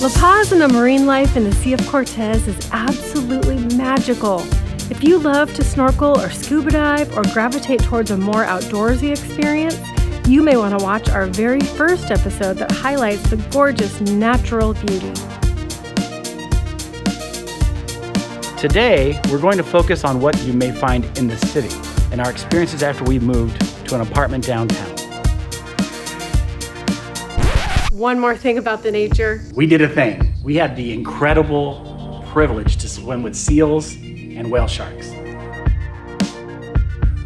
La Paz and the marine life in the Sea of Cortez is absolutely magical. If you love to snorkel or scuba dive or gravitate towards a more outdoorsy experience, you may want to watch our very first episode that highlights the gorgeous natural beauty. Today, we're going to focus on what you may find in the city and our experiences after we moved to an apartment downtown. One more thing about the nature. We did a thing. We had the incredible privilege to swim with seals and whale sharks.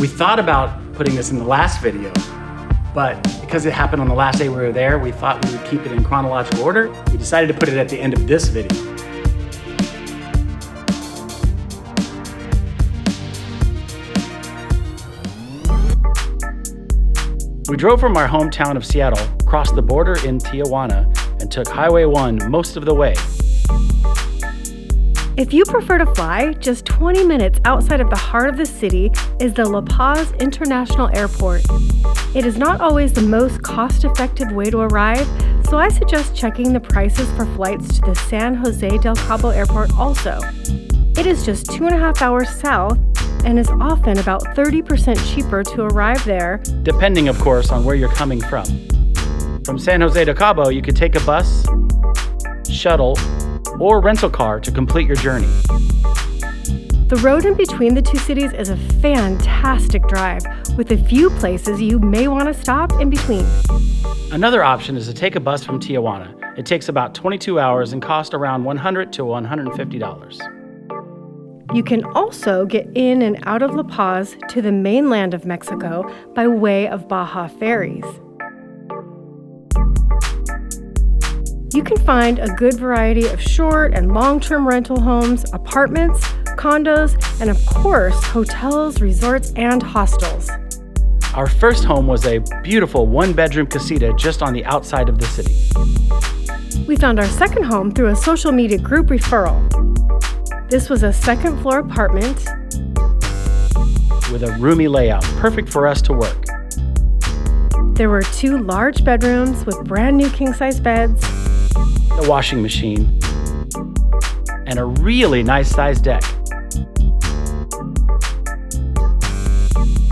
We thought about putting this in the last video, but because it happened on the last day we were there, we thought we would keep it in chronological order. We decided to put it at the end of this video. We drove from our hometown of Seattle, crossed the border in Tijuana, and took Highway 1 most of the way. If you prefer to fly, just 20 minutes outside of the heart of the city is the La Paz International Airport. It is not always the most cost-effective way to arrive, so I suggest checking the prices for flights to the San Jose del Cabo Airport also. It is just 2.5 hours south and is often about 30% cheaper to arrive there, depending, of course, on where you're coming from. From San Jose to Cabo, you could take a bus, shuttle, or rental car to complete your journey. The road in between the two cities is a fantastic drive, with a few places you may want to stop in between. Another option is to take a bus from Tijuana. It takes about 22 hours and costs around $100 to $150. You can also get in and out of La Paz to the mainland of Mexico by way of Baja ferries. You can find a good variety of short and long-term rental homes, apartments, condos, and of course, hotels, resorts, and hostels. Our first home was a beautiful one-bedroom casita just on the outside of the city. We found our second home through a social media group referral. This was a second-floor apartment with a roomy layout, perfect for us to work. There were 2 large bedrooms with brand new king-size beds, a washing machine, and a really nice-sized deck.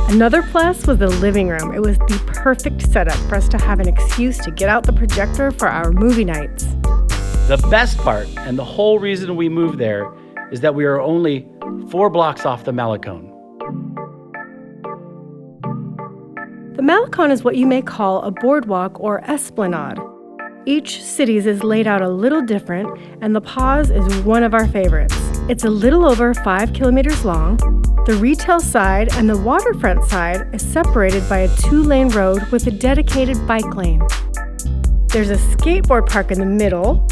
Another plus was the living room. It was the perfect setup for us to have an excuse to get out the projector for our movie nights. The best part, and the whole reason we moved there, is that we are only 4 blocks off the Malecón. The Malecón is what you may call a boardwalk or esplanade. Each city's is laid out a little different, and La Paz is one of our favorites. It's a little over 5 kilometers long. The retail side and the waterfront side is separated by a 2-lane road with a dedicated bike lane. There's a skateboard park in the middle,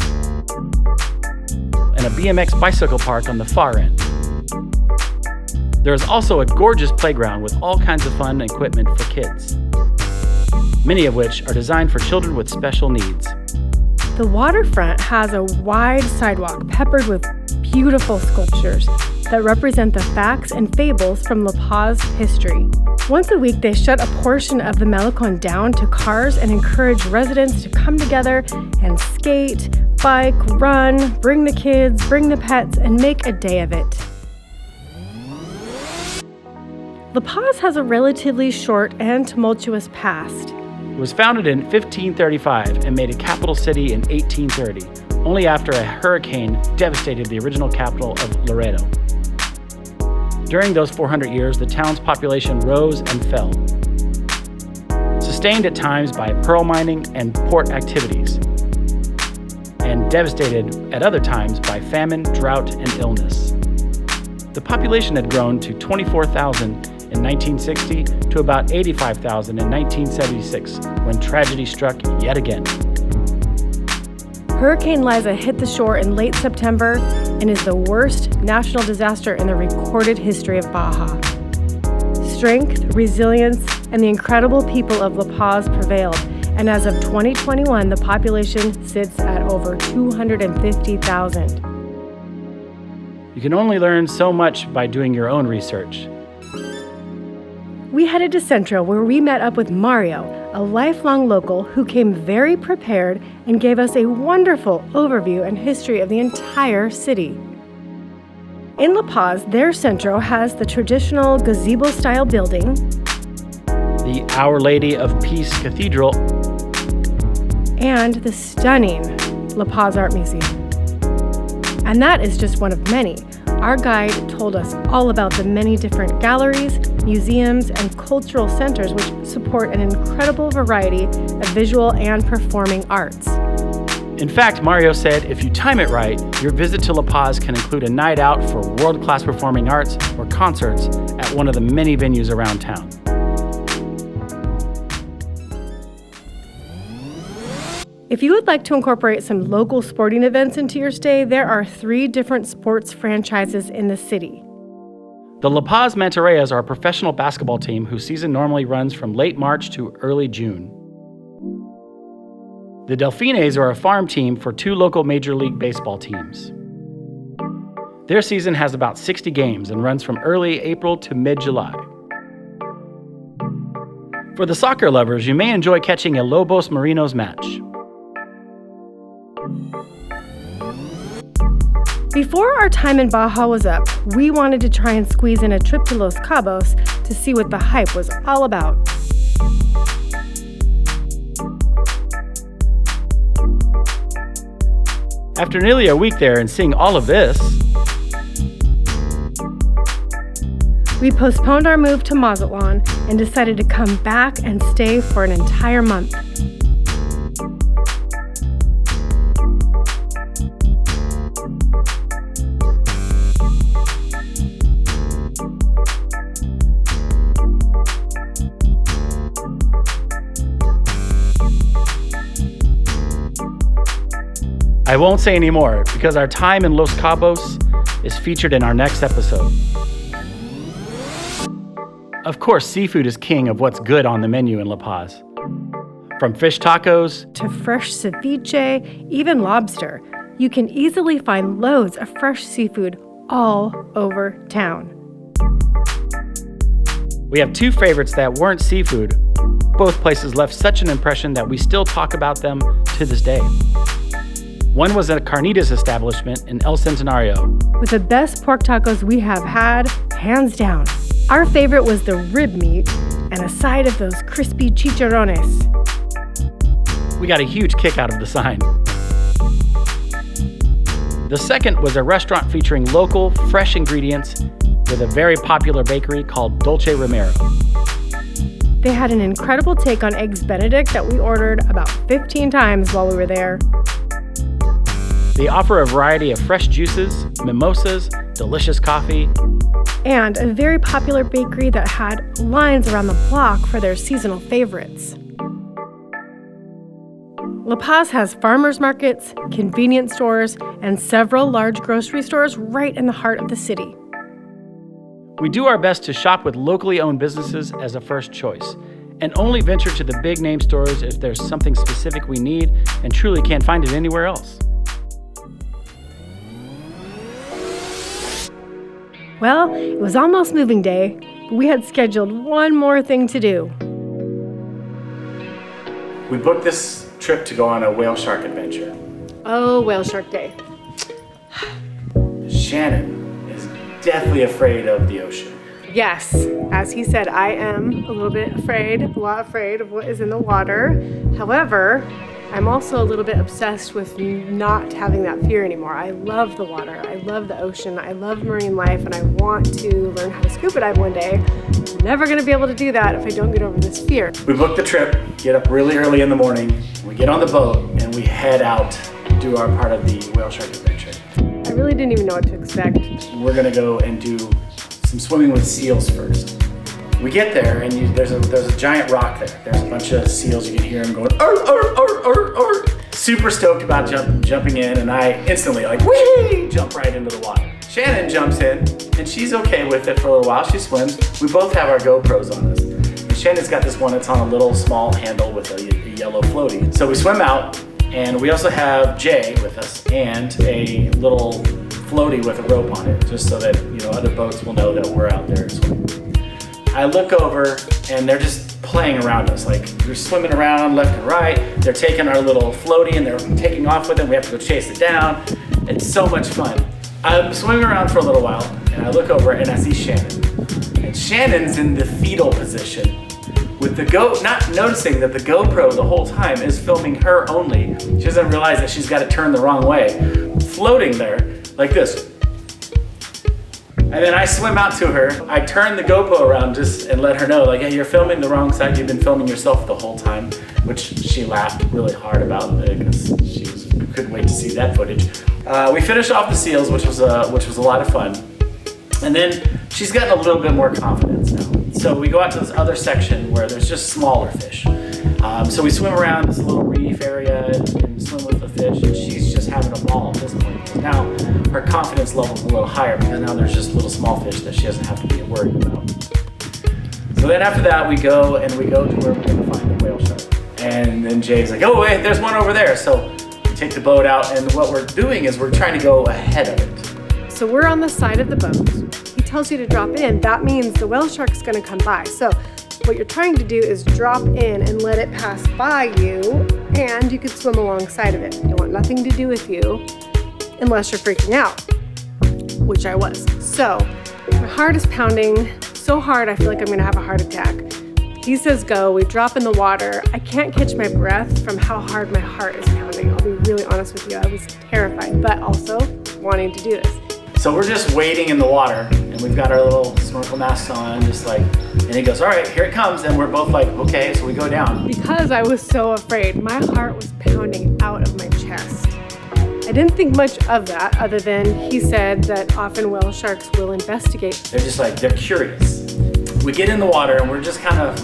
and a BMX bicycle park on the far end. There is also a gorgeous playground with all kinds of fun equipment for kids, many of which are designed for children with special needs. The waterfront has a wide sidewalk peppered with beautiful sculptures that represent the facts and fables from La Paz history. Once a week, they shut a portion of the Malecón down to cars and encourage residents to come together and skate, bike, run, bring the kids, bring the pets, and make a day of it. La Paz has a relatively short and tumultuous past. It was founded in 1535 and made a capital city in 1830, only after a hurricane devastated the original capital of Laredo. During those 400 years, the town's population rose and fell, sustained at times by pearl mining and port activities, and devastated at other times by famine, drought, and illness. The population had grown to 24,000 in 1960 to about 85,000 in 1976, when tragedy struck yet again. Hurricane Liza hit the shore in late September and is the worst national disaster in the recorded history of Baja. Strength, resilience, and the incredible people of La Paz prevailed, and as of 2021, the population sits at over 250,000. You can only learn so much by doing your own research. We headed to Centro, where we met up with Mario, a lifelong local who came very prepared and gave us a wonderful overview and history of the entire city. In La Paz, their centro has the traditional gazebo-style building, The Our Lady of Peace Cathedral, and the stunning La Paz Art Museum. And that is just one of many. Our guide told us all about the many different galleries, museums, and cultural centers which support an incredible variety of visual and performing arts. In fact, Mario said if you time it right, your visit to La Paz can include a night out for world-class performing arts or concerts at one of the many venues around town. If you would like to incorporate some local sporting events into your stay, there are 3 different sports franchises in the city. The La Paz Mantarrayas are a professional basketball team whose season normally runs from late March to early June. The Delfines are a farm team for 2 local Major League Baseball teams. Their season has about 60 games and runs from early April to mid-July. For the soccer lovers, you may enjoy catching a Lobos Marinos match. Before our time in Baja was up, we wanted to try and squeeze in a trip to Los Cabos to see what the hype was all about. After nearly a week there and seeing all of this, we postponed our move to Mazatlan and decided to come back and stay for an entire month. I won't say any more because our time in Los Cabos is featured in our next episode. Of course, seafood is king of what's good on the menu in La Paz. From fish tacos To fresh ceviche, even lobster, you can easily find loads of fresh seafood all over town. we have 2 favorites that weren't seafood. Both places left such an impression that we still talk about them to this day. One was a carnitas establishment in El Centenario. With the best pork tacos we have had, hands down. Our favorite was the rib meat and a side of those crispy chicharrones. We got a huge kick out of the sign. The second was a restaurant featuring local, fresh ingredients with a very popular bakery called Dolce Romero. They had an incredible take on Eggs Benedict that we ordered about 15 times while we were there. They offer a variety of fresh juices, mimosas, delicious coffee, And a very popular bakery that had lines around the block for their seasonal favorites. La Paz has farmers markets, convenience stores, and several large grocery stores right in the heart of the city. We do our best to shop with locally owned businesses as a first choice, and only venture to the big name stores if there's something specific we need and truly can't find it anywhere else. Well, it was almost moving day, but we had scheduled one more thing to do. We booked this trip to go on a whale shark adventure. Oh, Whale Shark Day. Shannon is deathly afraid of the ocean. Yes, as he said, I am a lot afraid of what is in the water. However, I'm also a little bit obsessed with not having that fear anymore. I love the water, I love the ocean, I love marine life, and I want to learn how to scuba dive one day. I'm never gonna be able to do that if I don't get over this fear. We booked the trip, get up really early in the morning, we get on the boat, and we head out to do our part of the whale shark adventure. I really didn't even know what to expect. We're gonna go and do some swimming with seals first. We get there and there's a giant rock there. There's a bunch of seals. You can hear them going, arr, arr, arr, arr, arr. Super stoked about jumping in, and I instantly whee, jump right into the water. Shannon jumps in, and she's okay with it for a little while. She swims. We both have our GoPros on us. And Shannon's got this one that's on a little small handle with a yellow floaty. So we swim out, and we also have Jay with us and a little floaty with a rope on it, just so that other boats will know that we're out there swimming. I look over and they're just playing around us. Like, we're swimming around left and right. They're taking our little floaty and they're taking off with it. We have to go chase it down. It's so much fun. I'm swimming around for a little while and I look over and I see Shannon. And Shannon's in the fetal position with the not noticing that the GoPro the whole time is filming her only. She doesn't realize that she's got it turned the wrong way. Floating there like this. And then I swim out to her. I turn the GoPro around and let her know, like, hey, you're filming the wrong side. You've been filming yourself the whole time, which she laughed really hard about because she couldn't wait to see that footage. We finished off the seals, which was a lot of fun. And then she's gotten a little bit more confidence now. So we go out to this other section where there's just smaller fish. So we swim around this little reef area and swim with the fish, and she's just having a ball at this point. Because now her confidence level's a little higher because now there's just little small fish that she doesn't have to be worried about. So then after that, we go to where we're gonna find the whale shark. And then Jay's like, oh wait, there's one over there. So we take the boat out, and what we're doing is we're trying to go ahead of it. So we're on the side of the boat. He tells you to drop in. That means the whale shark's gonna come by. So what you're trying to do is drop in and let it pass by you, and you could swim alongside of it. It want nothing to do with you unless you're freaking out, which I was. So my heart is pounding so hard I feel like I'm gonna have a heart attack. He says go, we drop in the water. I can't catch my breath from how hard my heart is pounding. I'll be really honest with you. I was terrified, but also wanting to do this. So we're just waiting in the water, and we've got our little snorkel masks on, just like, and he goes, all right, here it comes. And we're both like, okay, so we go down. Because I was so afraid, my heart was pounding out of my chest. I didn't think much of that other than he said that often whale sharks will investigate. They're just like, they're curious. We get in the water and we're just kind of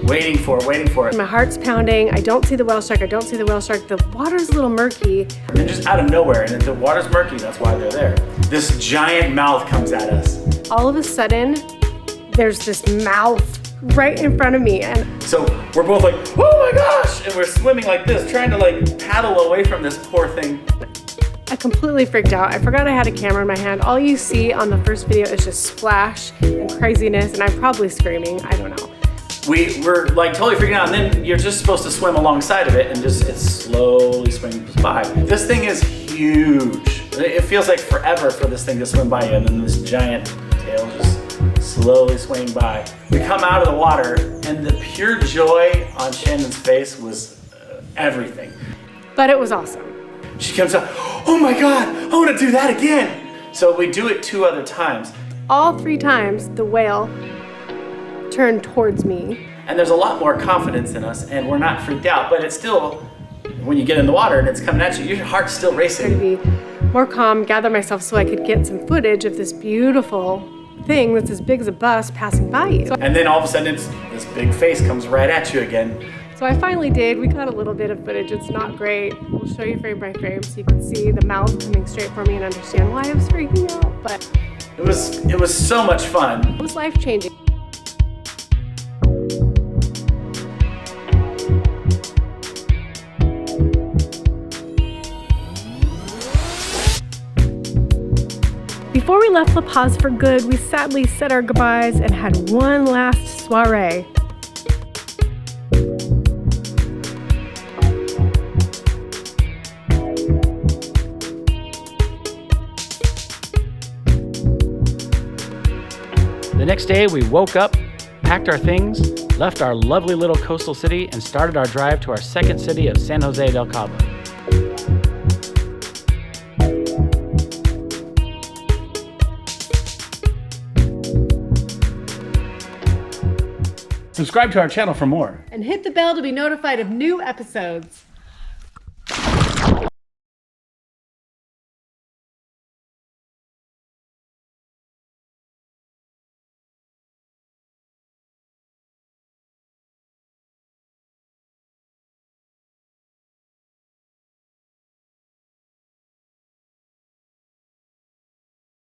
waiting for it. My heart's pounding. I don't see the whale shark. The water's a little murky. And then just out of nowhere, and if the water's murky, that's why they're there. This giant mouth comes at us. All of a sudden, there's this mouth right in front of me. And so we're both like, oh my gosh! And we're swimming like this, trying to like paddle away from this poor thing. I completely freaked out. I forgot I had a camera in my hand. All you see on the first video is just splash and craziness, and I'm probably screaming. I don't know. We're like totally freaking out, and then you're just supposed to swim alongside of it, and just it slowly swims by. This thing is huge. It feels like forever for this thing to swim by you, and then this giant tail just slowly swaying by. We come out of the water, and the pure joy on Shannon's face was everything. But it was awesome. She comes out, oh my God, I want to do that again. So we do it 2 other times. All 3 times, the whale turned towards me. And there's a lot more confidence in us, and we're not freaked out, but it's still, when you get in the water and it's coming at you, your heart's still racing. To be more calm, gather myself so I could get some footage of this beautiful thing that's as big as a bus passing by you. And then all of a sudden, this big face comes right at you again. So I finally did. We got a little bit of footage. It's not great. We'll show you frame by frame so you can see the mouth coming straight for me and understand why I was freaking out. But it was so much fun. It was life-changing. Before we left La Paz for good, we sadly said our goodbyes and had one last soiree. The next day, we woke up, packed our things, left our lovely little coastal city, and started our drive to our second city of San Jose del Cabo. Subscribe to our channel for more. And hit the bell to be notified of new episodes.